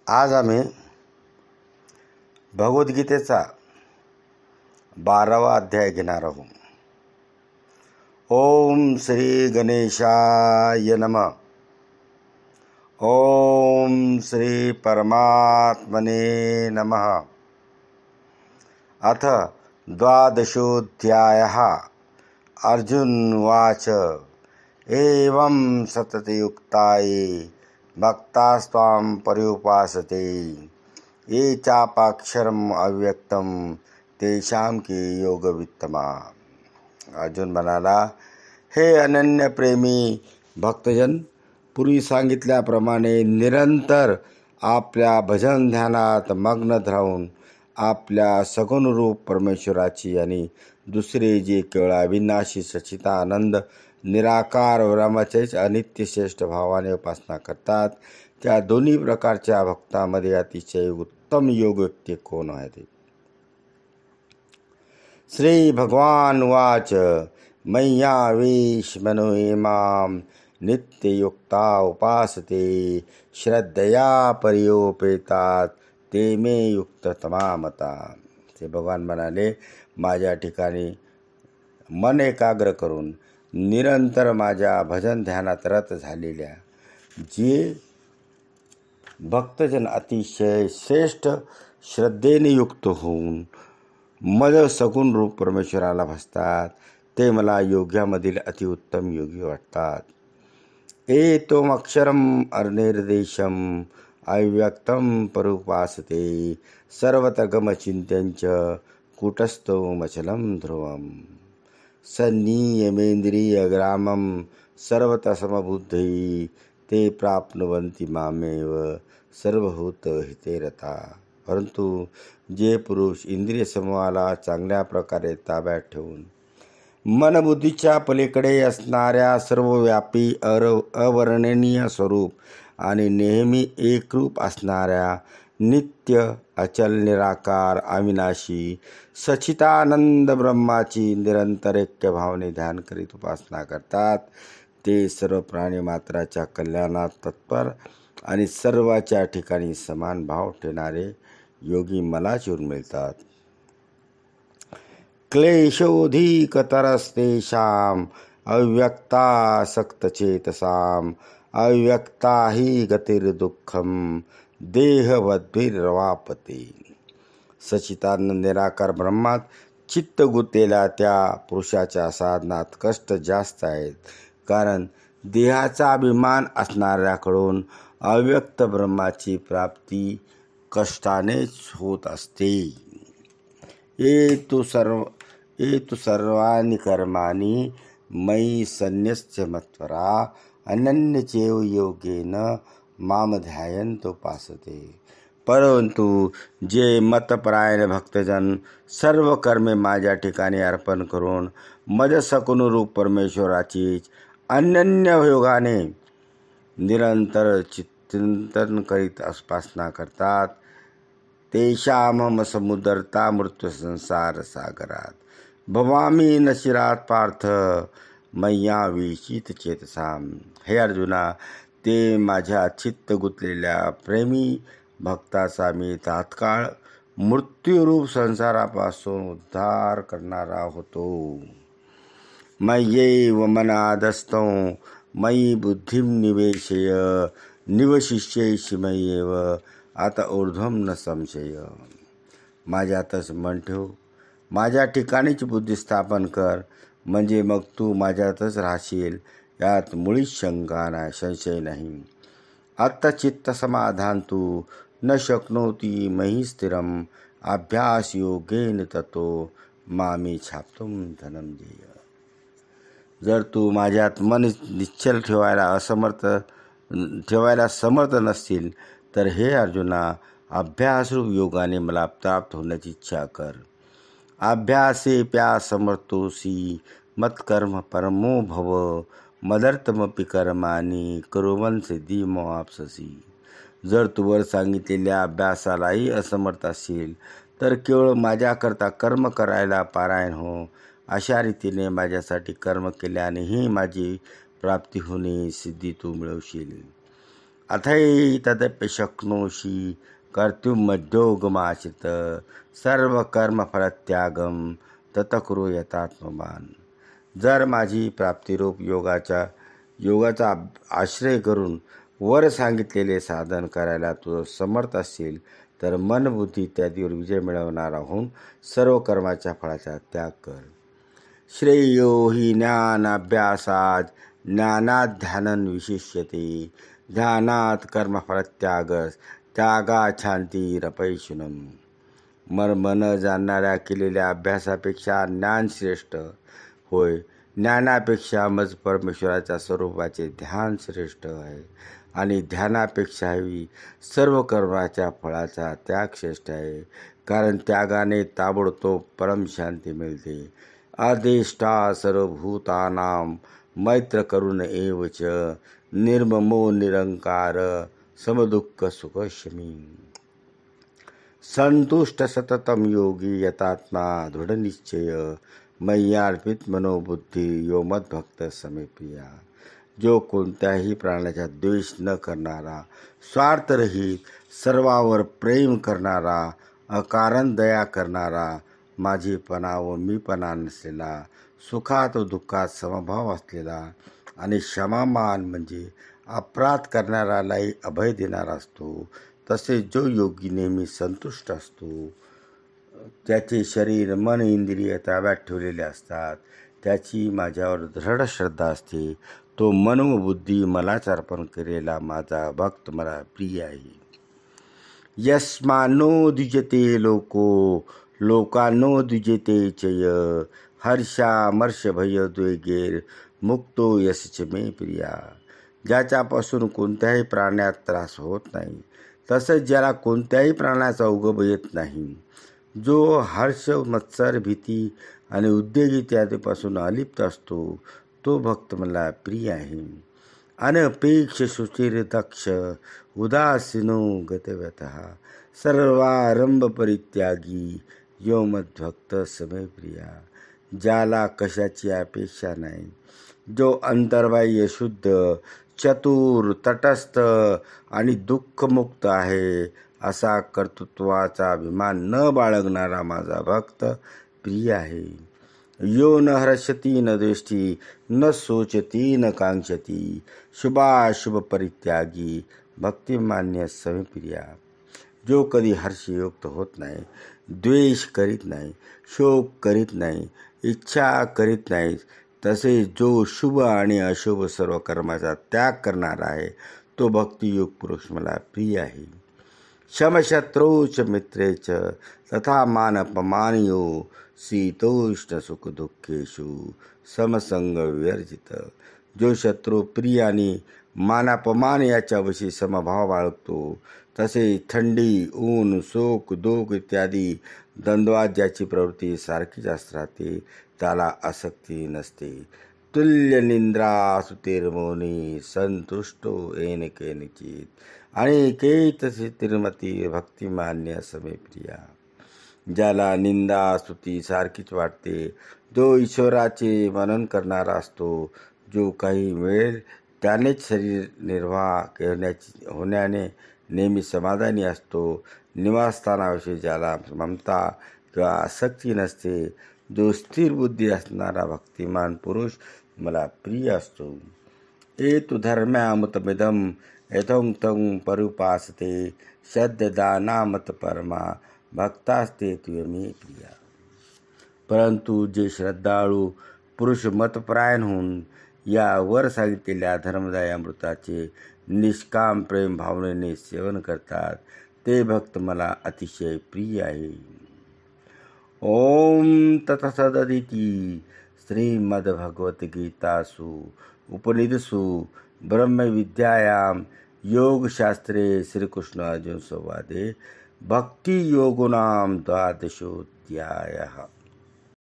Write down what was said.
आज आम्ही भगवद्गीतेचा 12वा अध्याय घेणार आहोत. ओम श्री गणेशाय नमः. ओम श्री परमात्मने नमः. अथ द्वादशोऽध्यायः. अर्जुन उवाच एवं सततयुक्ताये भक्तास्त्वां पर्युपासते ये चापाक्षरम् अव्यक्तं तेषां के योगवित्तमा. अर्जुन म्हणाला, हे अनन्य प्रेमी भक्तजन, पूर्वी सांगितल्याप्रमाणे निरंतर आपल्या भजन ध्यानात मग्न राहून आपल्या सगुण रूप परमेश्वराची आणि दुसरे जे केवळ अविनाशी सच्चिदानंद निराकार ब्रह्माचेच अनित्य श्रेष्ठ भावाने उपासना करतात, त्या दोन्ही प्रकारच्या भक्तांमध्ये अतिशय उत्तम योग व्यक्ती कोण आहेत? श्री भगवान उवाच मय्यावेश मनो ये मां नित्ययुक्ता उपासते श्रद्धया पर्योपेतात ते मे युक्ततमा मता. ते भगवान म्हणाले, माझ्या ठिकाणी मन एकाग्र करून निरंतर माझ्या भजन ध्यानात रत झालेल्या जे भक्तजन अतिशय श्रेष्ठ श्रद्धेने युक्त होऊन मज सगुण रूप परमेश्वराला भजतात, ते मला योग्यामधील अतिउत्तम योगी वाटतात. एतोम अक्षरम अनिर्देशम अव्यक्तं परुपासते सर्वत्र गमचिंत्यंच कूटस्थोमचलं ध्रुवम् सन्नियमेन्द्रियग्रामं सर्वतः समबुद्धि ते प्राप्नुवन्ति मामेव सर्वभूतहिते रता. परंतु जे पुरुष इंद्रिय समूहाला चांगल्या प्रकारे ताब्यात ठेवून मनबुद्धीच्या पलीकडे असणाऱ्या सर्वव्यापी अवर्णनीय स्वरूप आणि नेहमी एकरूप असणाऱ्या नित्य अचल निराकार अविनाशी सच्चिदानंद ब्रह्माची निरंतर ऐक्य भावने ध्यान करीत उपासना करतात, ते सर्व प्राणी मात्राच्या कल्याणात तत्पर आणि सर्वाच्या ठिकाणी समान भाव ठेवणारे योगी मलाच येऊन मिळतात. क्लेशोधिकतरस्तेषां अव्यक्तासक्तचेतसां अव्यक्ता हि गतिर्दुःखं देहवद्भिर्वापते. सच्चिदानंद निराकार ब्रह्मात चित्त गुंतलेल्या त्या पुरुषाच्या साधनात कष्ट जास्त आहेत, कारण देहाचा अभिमान असणाऱ्याकडून अव्यक्त ब्रह्माची प्राप्ती कष्टानेच होत असते. ये तु सर्वाणि कर्माणि मयि सन्न्यस्य मत्परा अनन्यचैव योगेन माम ध्यायन्तोपासते. परंतु जे मतपरायण भक्तजन सर्व कर्मे माझ्या ठिकाणी अर्पण करून मज सकुन रूप परमेश्वराचीच अनन्य योगाने निरंतर चिंतन करीत उपासना करतात, तेषामहं समुद्रता मृत्यू संसार सागरात भवामी नशिरात पार्थ मय्या विचित चेतसाम. हे अर्जुना, ते माझ्या चित्त गुंतलेल्या प्रेमी भक्ताचा मी तात्काळ मृत्यूरूप संसारापासून उद्धार करणारा होतो. मय्यैव मनाधस्तौ मयि बुद्धिं निवेशय निवशिष्यैषि मय्येव आता ऊर्ध्वं न संशय. माझ्यातच मन ठेव, माझ्या ठिकाणीच बुद्धी स्थापन कर, म्हणजे मग तू माझ्यातच राहशील, यात मुळीच संशय नाही. आत्तचित्त समाधान तू न शक्नोति मयि स्थिरम् अभ्यास योगेन ततो मामी छाप्तुं धनंजय. जर तू माझ्यात मन निश्चल ठेवायला समर्थ नसतील, तर हे अर्जुना, अभ्यासरूप योगाने मला प्राप्त होण्याची इच्छा कर. अभ्यासे प्या समर्थोसी मत्कर्म परमो भव मदर्थमपि कर्माणि कुर्वन् सिद्धिमवाप्स्यसि. जर तू वर सांगितलेल्या अभ्यासालाही असमर्थ असेल, तर केवळ माझ्याकरता कर्म करायला पारायण हो. अशा रीतीने माझ्यासाठी कर्म केल्यानेही माझी प्राप्ती होणे सिद्धी तू मिळवशील. अथैतदपि शक्नोषि कर्तुं मध्योगमाश्रित सर्वकर्मफलत्यागं तत कुरु यथात्मवान. जर माझी प्राप्तिरूप योगाचा आश्रय करून वर सांगितलेले साधन करायला तू समर्थ असशील तर मन बुद्धी इत्यादीवर विजय मिळवणारा होऊन सर्व कर्माच्या फळाचा त्याग कर. श्रेयो हि ज्ञानाभ्यासात ज्ञानात ध्यानं विशिष्यते ध्यानात कर्मफलत्यागस त्यागात शांतिरपैशुनम. मन जाणणाऱ्या केलेल्या अभ्यासापेक्षा ज्ञान श्रेष्ठ होय. ज्ञानापेक्षा मज परमेश्वराच्या स्वरूपाचे ध्यान श्रेष्ठ आहे आणि ध्यानापेक्षाही सर्व कर्माच्या फळाचा त्याग श्रेष्ठ आहे. कारण त्यागाने ताबडतोब परमशांती मिळते. अधिष्ठा सर्वभूतानां मैत्र करुण एवच निर्ममो निरंकार समदुःख सुखशमी. संतुष्ट सततम योगी यतात्मा दृढनिश्चय मय्यार्पित मनोबुद्धी यो मद्भक्त समे प्रिया. जो कोणत्याही प्राण्याचा द्वेष न करणारा, स्वार्थरहित, सर्वावर प्रेम करणारा, अकारण दया करणारा, माझेपणा व मीपणा नसलेला, सुखात व दुःखात समभाव असलेला आणि क्षमामान म्हणजे अपराध करणाऱ्यालाही अभय देणारा असतो. तसेच जो योगी नेहमी संतुष्ट असतो, त्याचे शरीर मन इंद्रिय ताब्यात ठेवलेले असतात, त्याची माझ्यावर दृढ श्रद्धा असते, तो मन व बुद्धी मलाच अर्पण केलेला माझा भक्त मला प्रिय आहे. यस्मानो द्विजते लोको लोकानो द्विजते चय हर्षामर्ष भय द्वेगेर मुक्तो यशच मे प्रिया. ज्याच्यापासून कोणत्याही प्राण्यात त्रास होत नाही, तसंच ज्याला कोणत्याही प्राण्याचा उगम येत नाही, जो हर्ष, मत्सर, भीती आणि उद्वेग इत्यादीपासून अलिप्त असतो, तो भक्त मला प्रिय आहे. अनपेक्ष शुचिर दक्ष उदासीनो गतव्यतः सर्वारंभ परित्यागी यो मद्भक्त समे प्रिया. ज्याला कशाची अपेक्षा नाही, जो अंतर्बाह्य शुद्ध, चतुर, तटस्थ आणि दुःखमुक्त आहे, असा कर्तृत्वाचा अभिमान न बाळगणारा माझा भक्त प्रिय आहे. यो न हर्षती न द्वेष्टी न सोचती न कांक्षती शुभाशुभ परित्यागी भक्तिमान्य समीप्रिया. जो कधी हर्षयुक्त होत नाही, द्वेष करीत नाही, शोक करीत नाही, इच्छा करीत नाही, तसे जो शुभ आणि अशुभ सर्व कर्माचा त्याग करणारा आहे, तो भक्तियुग पुरुष मला प्रिय आहे. शमशत्रूच मित्रेच तथा मानपमानयो शीतोष्ण सुख दुःखेषु समसंग विवर्जित. जो शत्रू प्रिय आणि मानापमान याच्याविषयी समभाव बाळगतो, तसे थंडी, ऊन, शोक, दुःख इत्यादी द्वंद्वात ज्याची प्रवृत्ती सारखीच राहते, त्याला आसक्ती नसते. तुल्य निंद्रा सुतिर्मोनी संतुष्टो येन केनचित अनेकेत तिर्मती भक्तिमान्य समे प्रिया. ज्याला निंदा स्तुती सारखीच वाटते, जो ईश्वराचे मनन करणारा असतो, जो काही मिळेल त्यानेच शरीर निर्वाह होण्याने नेहमी समाधानी असतो, निवासस्थानाविषयी ज्याला ममता किंवा आसक्ती नसते, जो स्थिर बुद्धी असणारा भक्तिमान पुरुष मला प्रिय असतो. एतु धर्म्यामुतमिदं यथोक्तं परुपासते श्रद्धदानामत परमा भक्तास्ते तुयमे प्रिया. परंतु जे श्रद्धाळू पुरुष मतपरायण होऊन या वर सांगितलेल्या धर्मदाय अमृताचे निष्काम प्रेम भावनेने सेवन करतात, ते भक्त मला अतिशय प्रिय आहे. ओम तत्सदिति. श्रीमद्भगवद्गीतासु उपनिषत्सु ब्रह्मविद्यायां योगशास्त्रे श्रीकृष्ण अर्जुन संवादे भक्तियोगो नाम 12 अध्यायः.